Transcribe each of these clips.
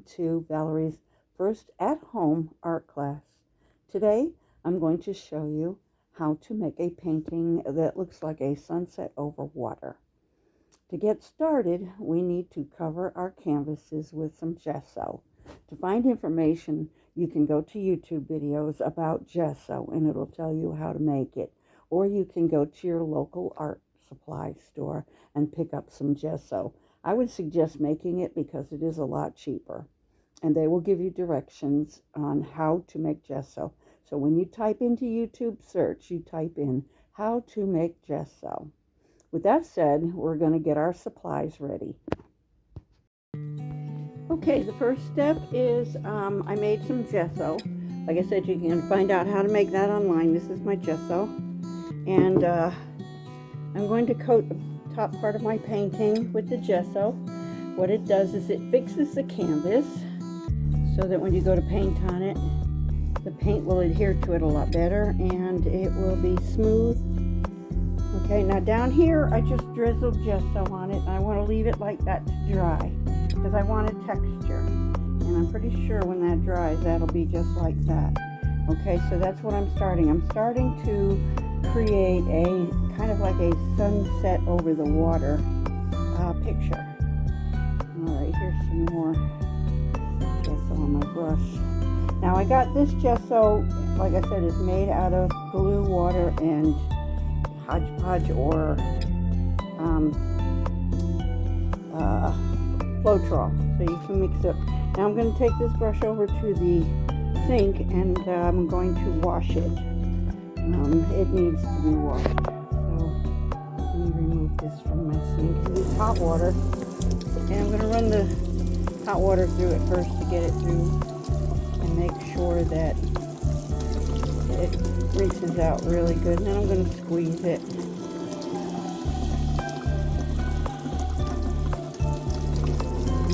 welcome to Valerie's first at-home art class. Today I'm going to show you how to make a painting that looks like a sunset over water. To get started, we need to cover our canvases with some gesso. To find information, you can go to YouTube videos about gesso and it'll tell you how to make it. Or you can go to your local art supply store and pick up some gesso. I would suggest making it because it is a lot cheaper. And they will give you directions on how to make gesso. So when you type into YouTube search, you type in how to make gesso. With that said, we're going to get our supplies ready. Okay, the first step is I made some gesso. Like I said, you can find out how to make that online. This is my gesso. And I'm going to coat the top part of my painting with the gesso. What it does is it fixes the canvas so that when you go to paint on it, the paint will adhere to it a lot better and it will be smooth. Okay, now down here I just drizzled gesso on it and I want to leave it like that to dry because I want a texture. And I'm pretty sure when that dries that'll be just like that. Okay, so that's what I'm starting. I'm starting to create a kind of like a sunset over the water picture. Alright, here's some more gesso on my brush. Now I got this gesso, like I said, is made out of glue, water, and hodgepodge or Floetrol, so you can mix it. Now I'm going to take this brush over to the sink and I'm going to wash it. It needs to be washed. So let me remove this from my sink. It's hot water, and I'm going to run the hot water through it first to get it through and make sure that it rinses out really good. And then I'm going to squeeze it.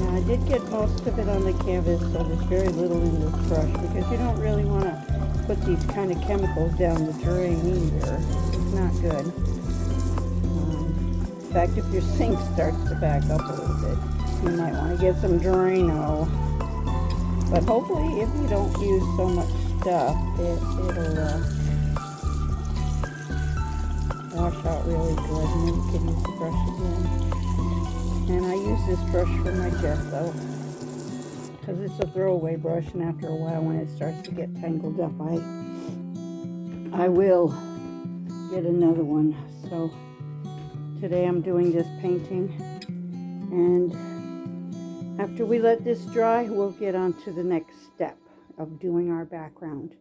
Now I did get most of it on the canvas, so there's very little in this brush because you don't really want to put these kind of chemicals down the drain either. It's not good. In fact, if your sink starts to back up a little bit, you might want to get some Drano. But hopefully, if you don't use so much stuff, it'll wash out really good, and then you can use the brush again. And I use this brush for my gesso because it's a throwaway brush, and after a while when it starts to get tangled up, I will get another one. So today I'm doing this painting, and after we let this dry, we'll get on to the next step of doing our background.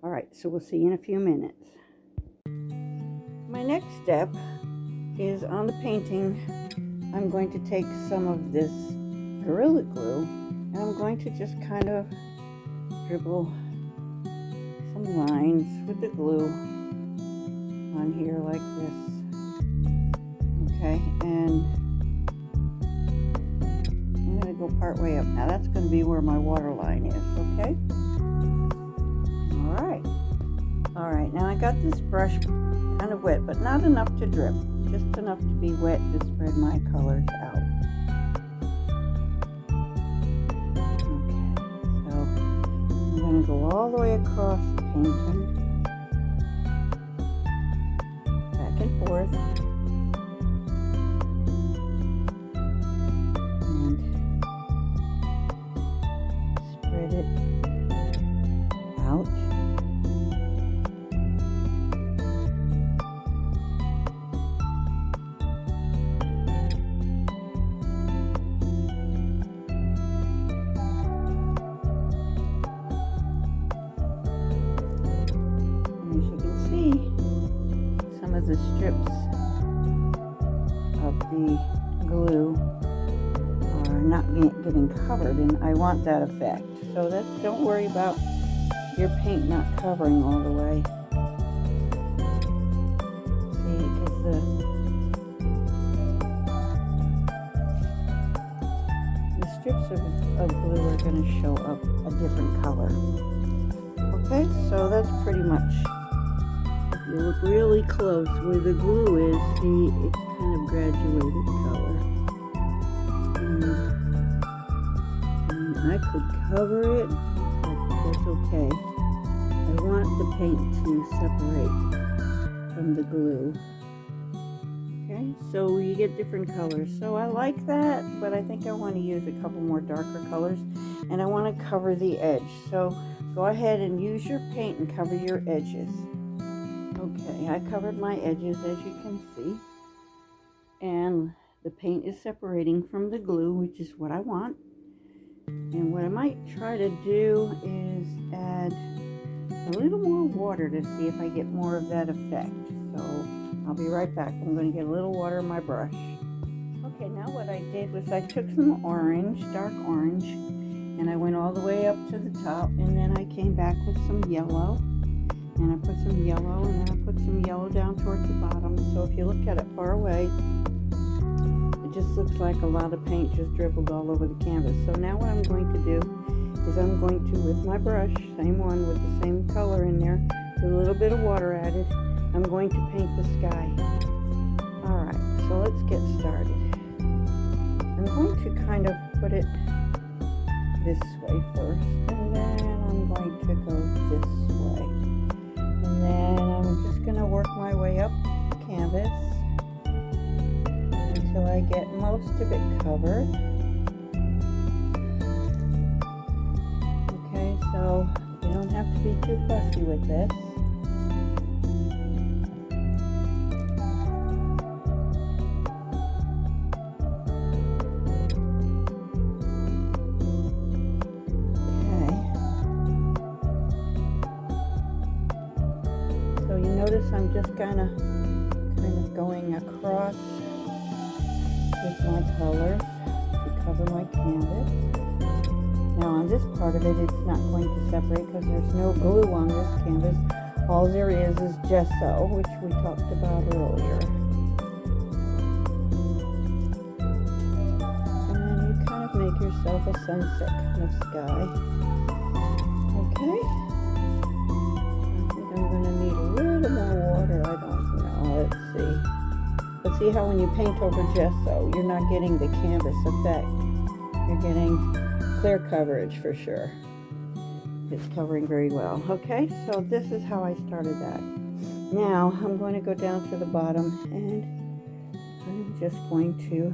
Alright, so we'll see you in a few minutes. My next step is on the painting. I'm going to take some of this Acrylic glue and I'm going to just kind of dribble some lines with the glue on here like this. Okay, and I'm going to go part way up. Now that's going to be where my water line is, okay? Alright, now I got this brush kind of wet, but not enough to drip. Just enough to be wet to spread my colors out. I'm going to go all the way across the painting, back and forth, and spread it out. The strips of the glue are not getting covered, and I want that effect. So don't worry about your paint not covering all the way. See, because the strips of glue are going to show up a different color. Okay, so that's pretty much. You look really close where the glue is, see, it's kind of graduated color. And I could cover it, but that's okay. I want the paint to separate from the glue. Okay, so you get different colors. So I like that, but I think I want to use a couple more darker colors, and I want to cover the edge. So go ahead and use your paint and cover your edges. Okay, I covered my edges, as you can see, and the paint is separating from the glue, which is what I want. And what I might try to do is add a little more water to see if I get more of that effect. So I'll be right back. I'm going to get a little water in my brush. Okay, now what I did was I took some orange, dark orange, and I went all the way up to the top, and then I came back with some yellow, and I put some yellow, and then I put some yellow down towards the bottom. So if you look at it far away, it just looks like a lot of paint just dribbled all over the canvas. So now what I'm going to do is I'm going to, with my brush, same one with the same color in there, with a little bit of water added, I'm going to paint the sky. Alright, so let's get started. I'm going to kind of put it this way first, and then I'm going to go this way. And then I'm just going to work my way up the canvas until I get most of it covered. Okay, so you don't have to be too fussy with this. So you notice I'm just kind of going across with my colors to cover my canvas. Now on this part of it, it's not going to separate because there's no glue on this canvas. All there is gesso, which we talked about earlier. And then you kind of make yourself a sunset kind of sky. Okay. I think I'm going to need a little more water. I don't know. Let's see. But see how when you paint over gesso, you're not getting the canvas effect. You're getting clear coverage for sure. It's covering very well. Okay, so this is how I started that. Now I'm going to go down to the bottom, and I'm just going to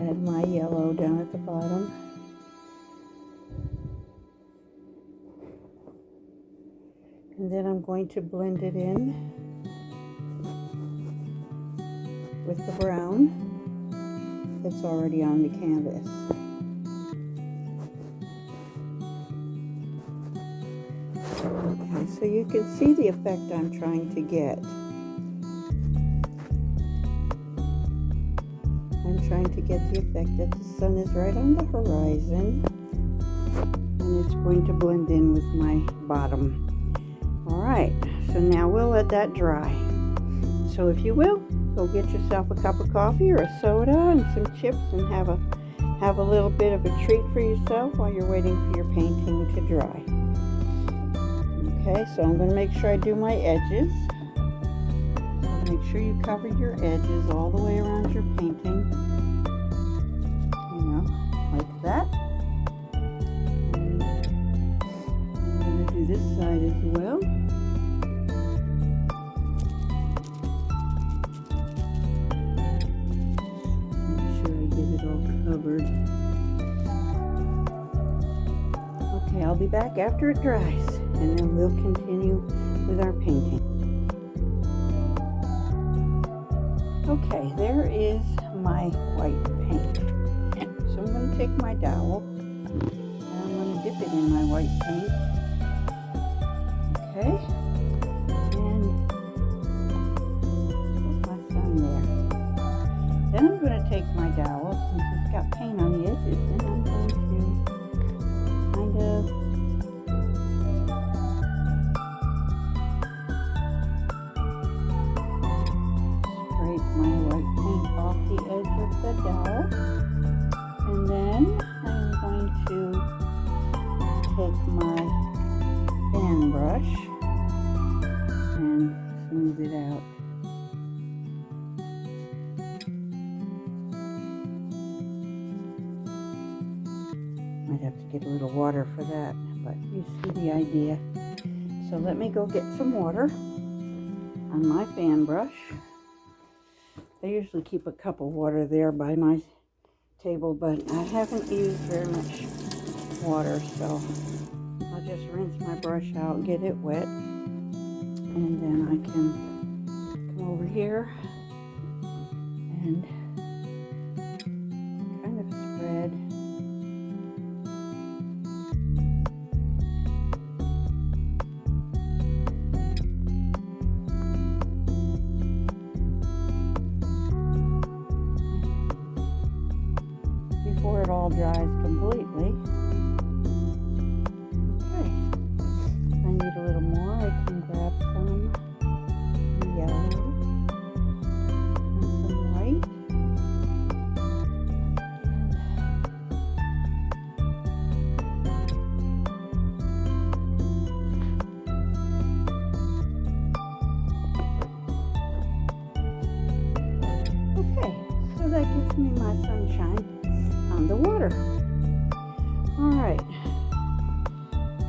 add my yellow down at the bottom. And then I'm going to blend it in with the brown that's already on the canvas. Okay, so you can see the effect I'm trying to get. I'm trying to get the effect that the sun is right on the horizon, and it's going to blend in with my bottom. Alright, so now we'll let that dry. So if you will, go get yourself a cup of coffee or a soda and some chips, and have a little bit of a treat for yourself while you're waiting for your painting to dry. Okay, so I'm going to make sure I do my edges. So make sure you cover your edges all the way around your painting. You know, like that. And I'm going to do this side as well. Covered. Okay, I'll be back after it dries, and then we'll continue with our painting. Okay, there is my white paint. So I'm going to take my dowel, and I'm going to dip it in my white paint. Okay, and put my sun there. Then I'm going to take my dowel, since it's got paint on the edges, and I'm going to kind of scrape my white paint off the edge of the dowel. And then I'm going to take my fan brush and smooth it out. have to get a little water for that, but you see the idea. So let me go get some water on my fan brush. I usually keep a cup of water there by my table, but I haven't used very much water, so I'll just rinse my brush out, get it wet, and then I can come over here and kind of spread. Before it all dries completely. Okay, if I need a little more, I can grab some yellow and some white. Okay, so that gives me my sunshine on the water. All right,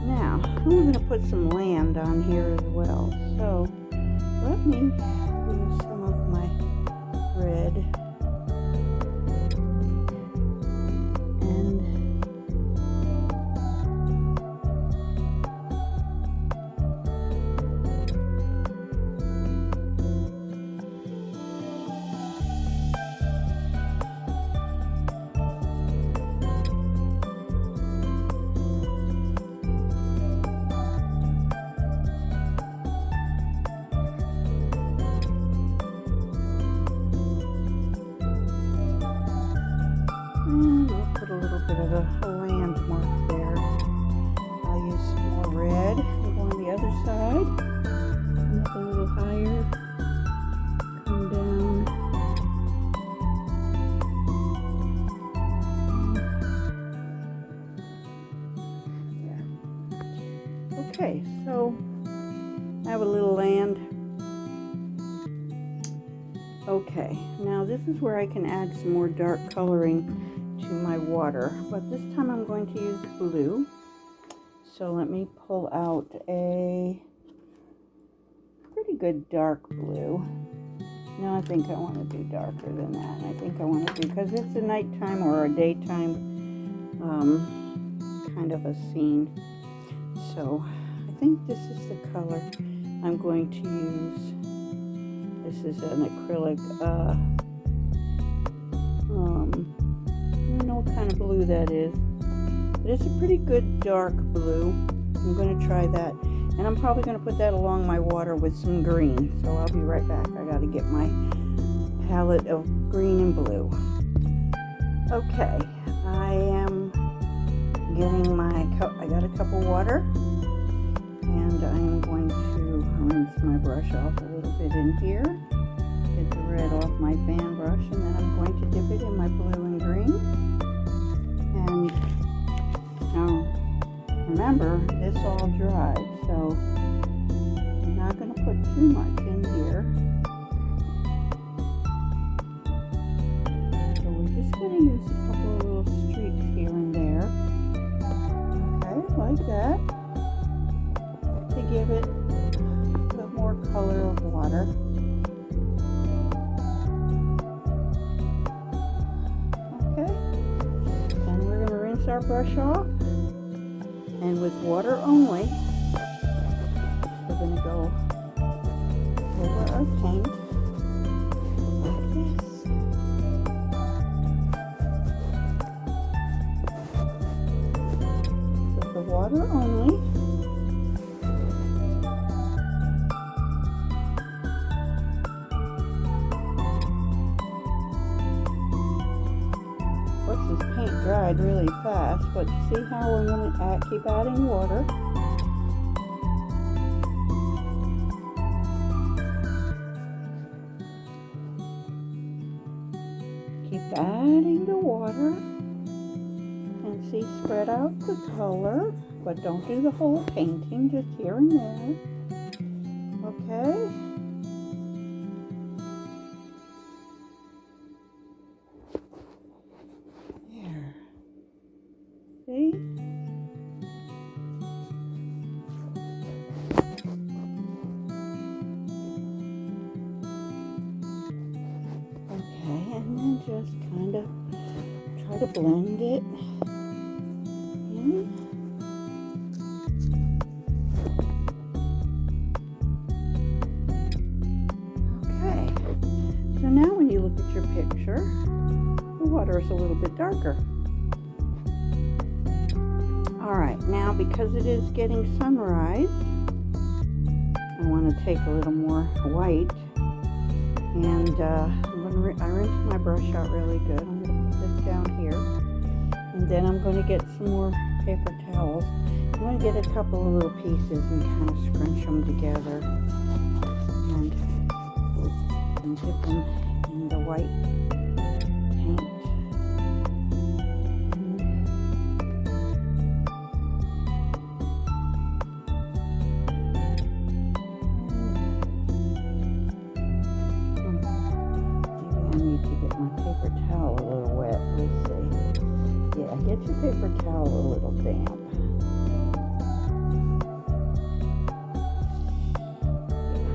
now I'm going to put some land on here as well. So let me use some of my red and we'll put a little bit of a landmark there. I'll use some more red and go on the other side. Come up a little higher. Come down. There. Okay, so I have a little land. Okay, now this is where I can add some more dark coloring to my water, but this time I'm going to use blue. So let me pull out a pretty good dark blue. No, I think I want to do darker than that. I think I want to do, because it's a nighttime or a daytime kind of a scene. So I think this is the color I'm going to use. This is an acrylic, I don't know what kind of blue that is, but it's a pretty good dark blue. I'm going to try that, and I'm probably going to put that along my water with some green, so I'll be right back. I got to get my palette of green and blue. Okay, I am getting my cup. I got a cup of water, and I am going to rinse my brush off a little bit in here, get the red off my fan brush, and then I'm going to dip it in my blue and green. And now remember, this all dried, so I'm not going to put too much in here. So we're just going to use a couple of little streaks here and there. Okay, like that, to give it more color of water. Okay, and we're going to rinse our brush off, and with water only, we're going to go over our paint like this. With the water only. This paint dried really fast, but see how we're going to keep adding water. Keep adding the water, and see, spread out the color, but don't do the whole painting, just here and there. Okay. See? See? Okay, and then just kind of try to blend it in. Okay, so now when you look at your picture, the water is a little bit darker. Alright, now because it is getting sunrise, I want to take a little more white, and I rinsed my brush out really good. I'm going to put this down here, and then I'm going to get some more paper towels. I'm going to get a couple of little pieces and kind of scrunch them together and dip them in the white paint. My paper towel a little wet. Let's see. Yeah, get your paper towel a little damp.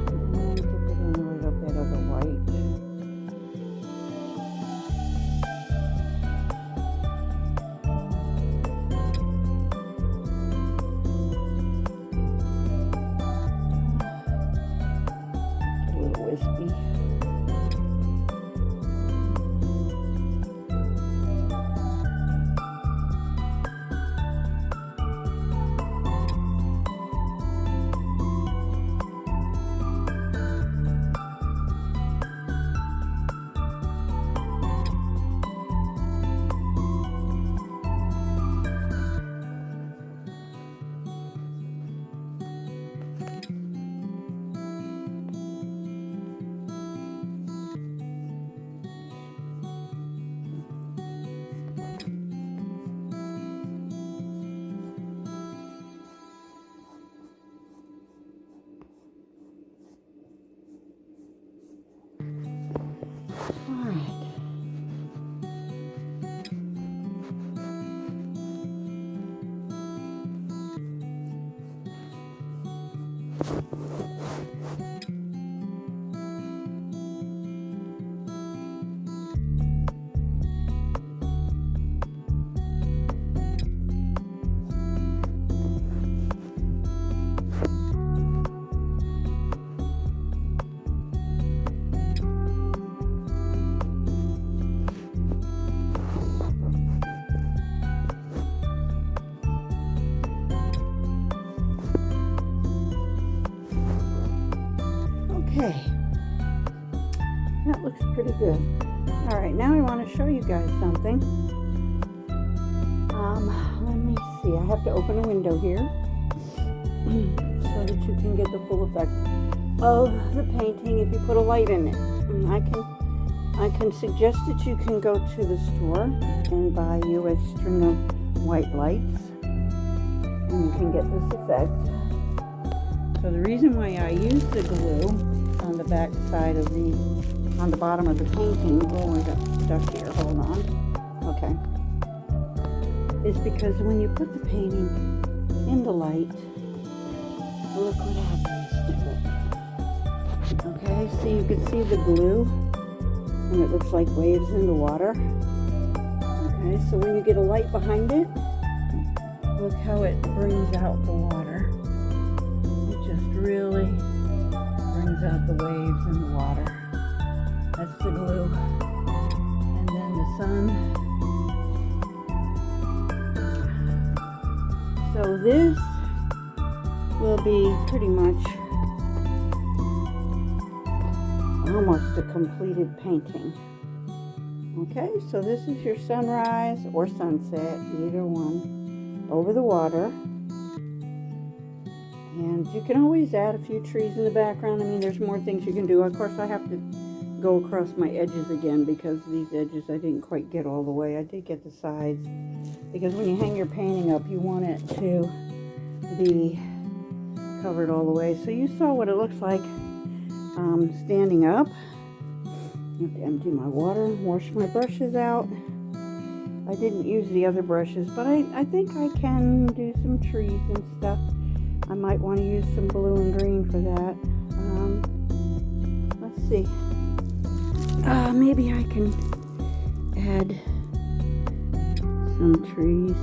And then dip it in a little bit of the white. Get a little wispy. Okay, that looks pretty good. All right, now I want to show you guys something. Let me see, I have to open a window here so that you can get the full effect of the painting if you put a light in it. I can suggest that you can go to the store and buy you a string of white lights, and you can get this effect. So the reason why I use the glue on the back side of on the bottom of the painting, oh, I got stuck here, hold on, okay, is because when you put the painting in the light, look what happens to it. Okay, so you can see the glue, and it looks like waves in the water. Okay, so when you get a light behind it, look how it brings out the water. It just really brings out the waves in the water. That's the glue. And then the sun. So this will be pretty much almost a completed painting. Okay, so this is your sunrise or sunset, either one, over the water. And you can always add a few trees in the background. I mean, there's more things you can do. Of course, I have to go across my edges again because these edges I didn't quite get all the way. I did get the sides, because when you hang your painting up, you want it to be covered all the way. So you saw what it looks like standing up. I have to empty my water, wash my brushes out, I didn't use the other brushes, but I think I can do some trees and stuff. I might want to use some blue and green for that. Let's see. Maybe I can add some trees.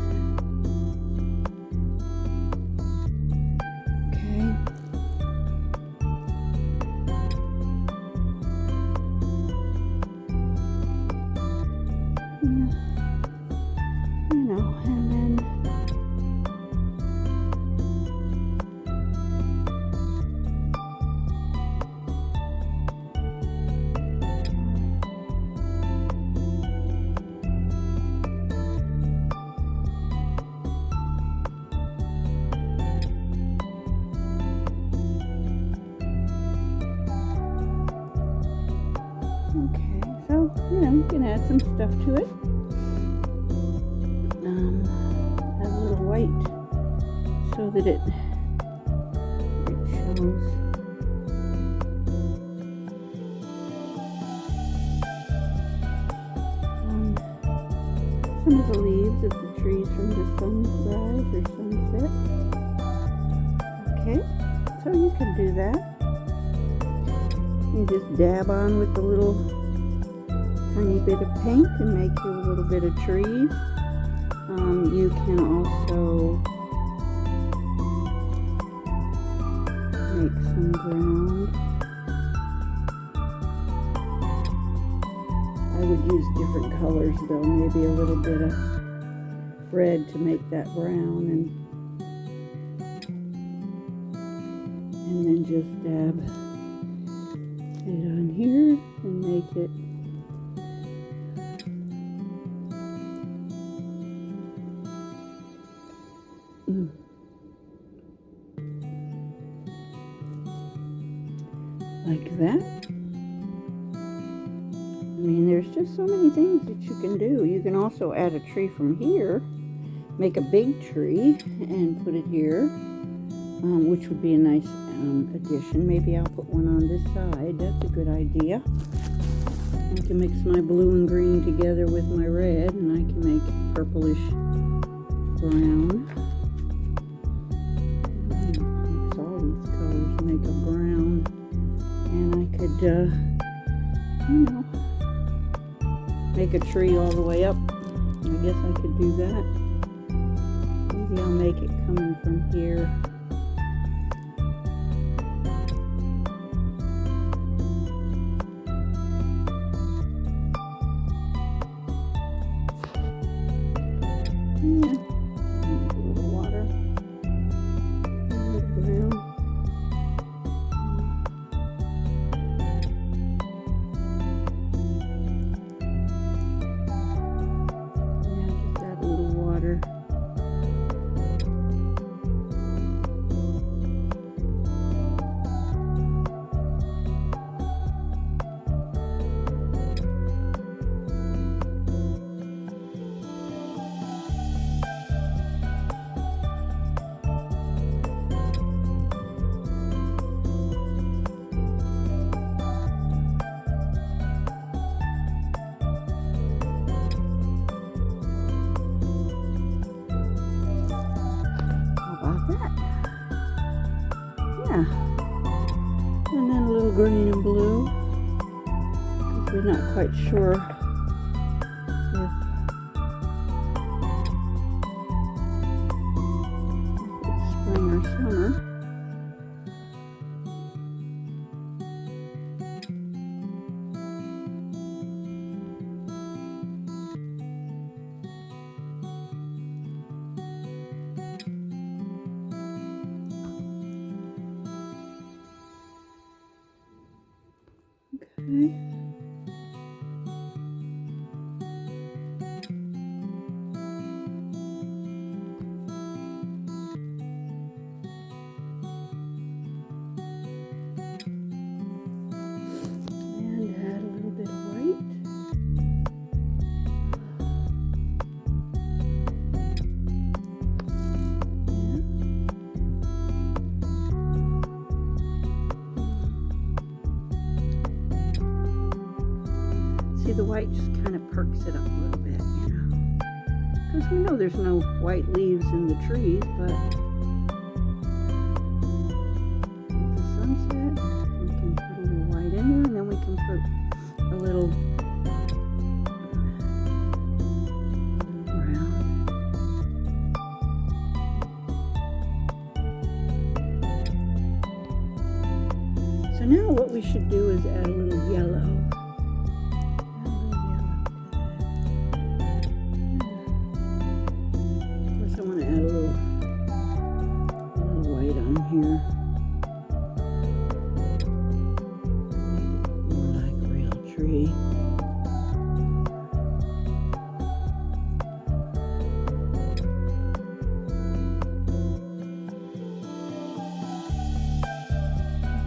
Okay, so you can add some stuff to it. Add a little white so that it shows. Some of the leaves of the trees from the sunrise or sunset. Okay, so you can do that. You just dab on with a little tiny bit of paint and make you a little bit of trees. You can also make some ground. I would use different colors though, maybe a little bit of red to make that brown, and then just dab it on here and make it like that. I mean, there's just so many things that you can do. You can also add a tree from here, make a big tree and put it here, which would be a nice addition. Maybe I'll put one on this side. That's a good idea. I can mix my blue and green together with my red, and I can make purplish brown. Mix all these colors to make a brown, and I could, make a tree all the way up. I guess I could do that. Maybe I'll make it coming from here. Yeah. A little water. A little brown. Yeah, and then a little green and blue, because we're not quite sure if it's spring or summer. Okay. And add a little bit of white. See, the white just kind of perks it up a little bit, you know. because we know there's no white leaves in the trees, but with the sunset, we can put a little white in there, and then we can put a little brown. So now what we should do is add a little yellow. Here. More like a real tree.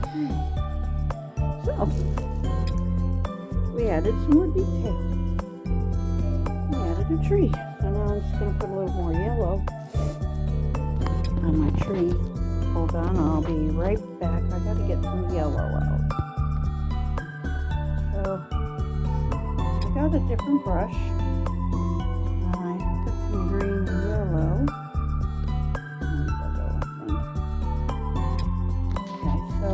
Okay. So we added some more detail. We added a tree. So now I'm just going to put a little more yellow on my tree. Hold on, I'll be right back. I gotta get some yellow out. So, I got a different brush. I put some green and yellow. Okay, so,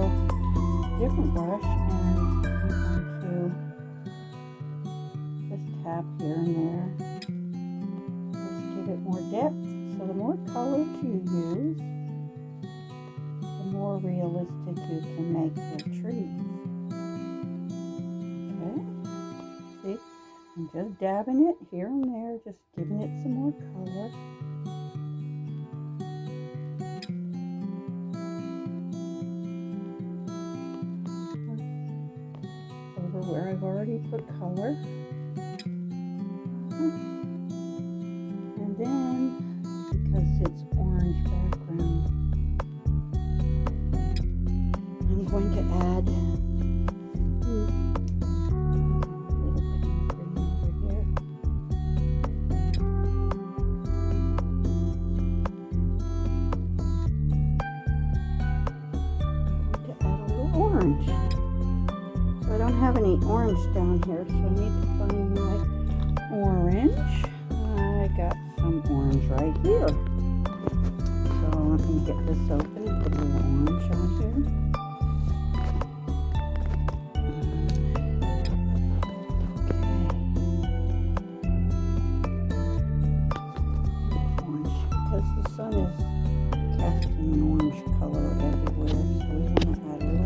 different brush, and I'm going to just tap here and there. Just give it more depth. So the more colors you use, more realistic you can make your trees. Okay, see, I'm just dabbing it here and there, just giving it some more color. Over where I've already put color. And then, because it's orange background, I'm going to add a little bit more green over here. I'm going to add a little orange. So I don't have any orange down here, so I need to find my orange. I got some orange right here. So let me get this open and put a little orange on here. Sun is casting an orange color everywhere, so we want to add a little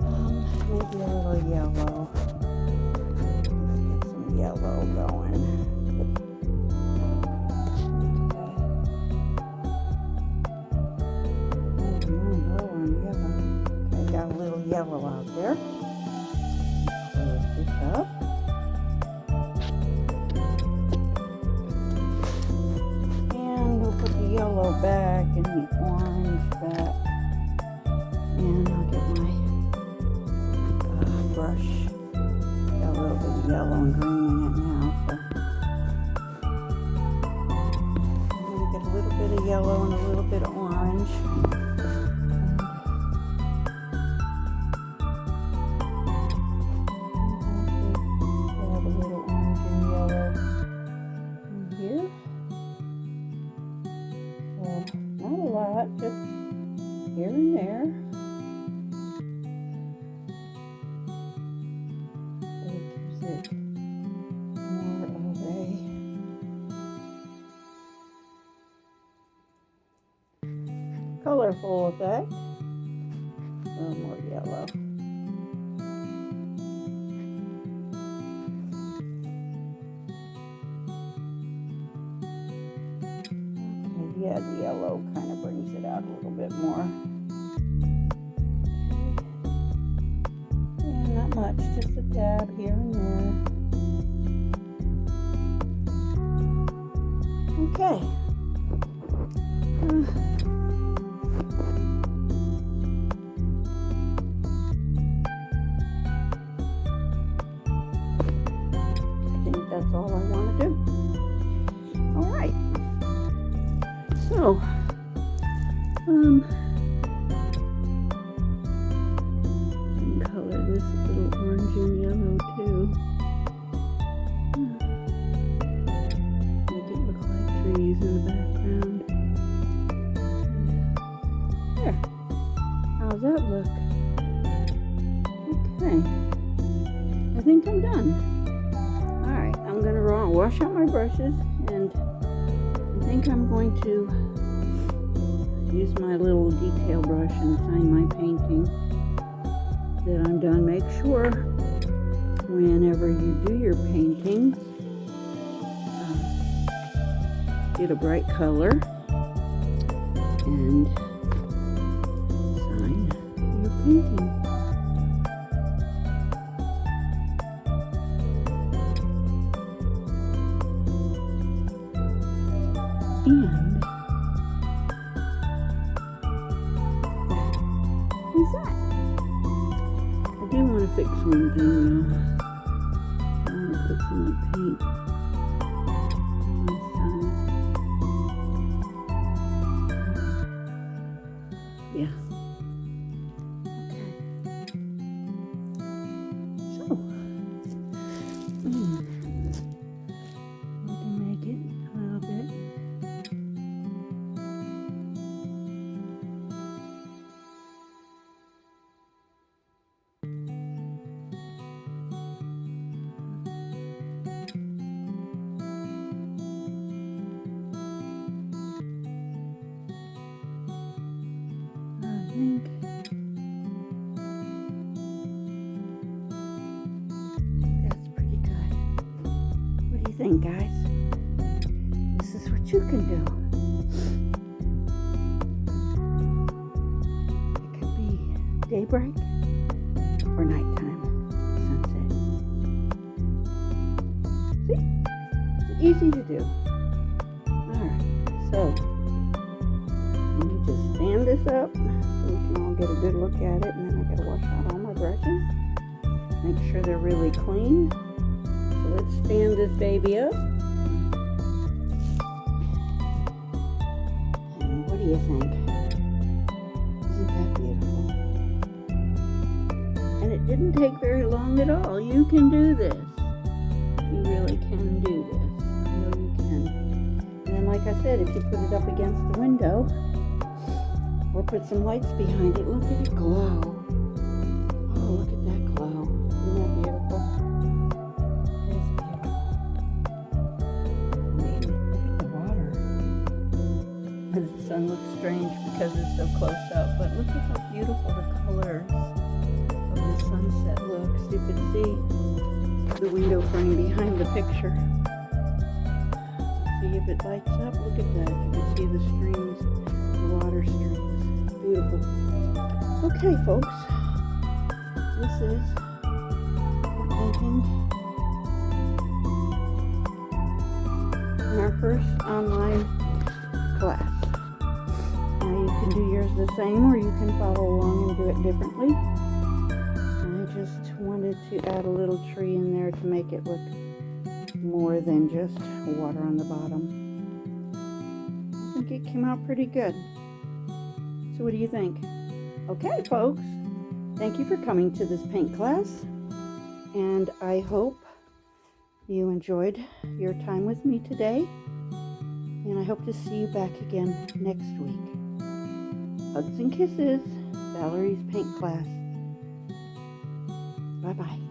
orange, maybe a little yellow. Let's get some yellow going. Low on yellow. Okay, got a little yellow out there. Close this up. Yellow back and the orange back, and I'll get my brush. Got a little bit of yellow and green in it now, so I'm going to get a little bit of yellow and a little bit of orange. Grab a little orange and yellow in here. Not a lot, just here and there. So it gives it more of a colorful effect. A little more yellow. Yeah, the yellow kind of brings it out a little bit more. Yeah, not much, just a dab here and there. Okay. I think that's all I want to do. All right. So, and color this a little orange and yellow too. think I'm done. Alright, I'm going to wash out my brushes, and I think I'm going to use my little detail brush and sign my painting that I'm done. Make sure whenever you do your painting, get a bright color and sign your painting. And that is that. I do want to fix one thing though. I want to put some paint on my sun. Yeah. Okay. So, we can make it a little bit. I think that's pretty good. What do you think, guys? This is what you can do. It could be daybreak or nighttime, sunset. See? It's easy to do. Alright, so let me just stand this up so we can all get a good look at it, and then I gotta wash out all my brushes. Make sure they're really clean. So let's stand this baby up. And what do you think? Isn't that beautiful? And it didn't take very long at all. You can do this. You really can do this. I know you can. And then like I said, if you put it up against the window, or put some lights behind it, look at it glow. Oh, look at that glow. Isn't that beautiful? It's beautiful. I mean, look at the water. The sun looks strange because it's so close up, but look at how beautiful the colors of the sunset looks. You can see the window frame behind the picture. See if it lights up. Look at that. You can see the streams, the water streams. Beautiful. Okay, folks. This is our painting in our first online class. Now you can do yours the same, or you can follow along and do it differently. I just wanted to add a little tree in there to make it look more than just water on the bottom. I think it came out pretty good. So what do you think? Okay, folks. Thank you for coming to this paint class. And I hope you enjoyed your time with me today. And I hope to see you back again next week. Hugs and kisses. Valerie's paint class. Bye-bye.